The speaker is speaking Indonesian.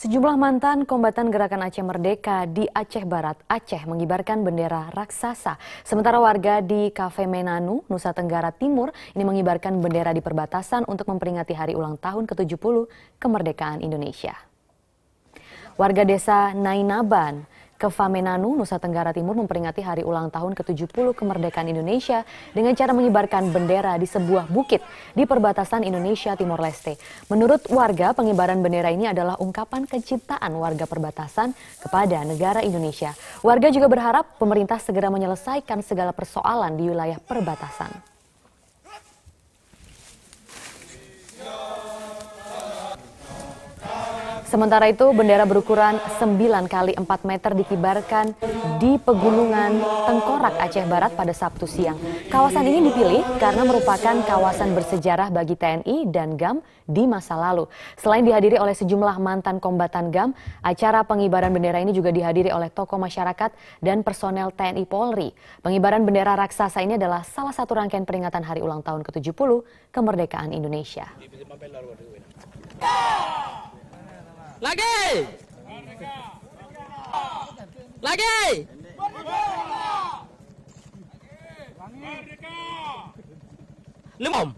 Sejumlah mantan kombatan Gerakan Aceh Merdeka di Aceh Barat, Aceh mengibarkan bendera raksasa. Sementara warga di Kafe Menanu, Nusa Tenggara Timur ini mengibarkan bendera di perbatasan untuk memperingati hari ulang tahun ke-70 kemerdekaan Indonesia. Warga desa Nainaban, Kefamenanu, Nusa Tenggara Timur memperingati hari ulang tahun ke-70 kemerdekaan Indonesia dengan cara mengibarkan bendera di sebuah bukit di perbatasan Indonesia Timor Leste. Menurut warga, pengibaran bendera ini adalah ungkapan kecintaan warga perbatasan kepada negara Indonesia. Warga juga berharap pemerintah segera menyelesaikan segala persoalan di wilayah perbatasan. Sementara itu, bendera berukuran 9 kali 4 meter dikibarkan di Pegunungan Tengkorak, Aceh Barat pada Sabtu siang. Kawasan ini dipilih karena merupakan kawasan bersejarah bagi TNI dan GAM di masa lalu. Selain dihadiri oleh sejumlah mantan kombatan GAM, acara pengibaran bendera ini juga dihadiri oleh tokoh masyarakat dan personel TNI Polri. Pengibaran bendera raksasa ini adalah salah satu rangkaian peringatan hari ulang tahun ke-70 kemerdekaan Indonesia. Lagi! Lagi! Limom!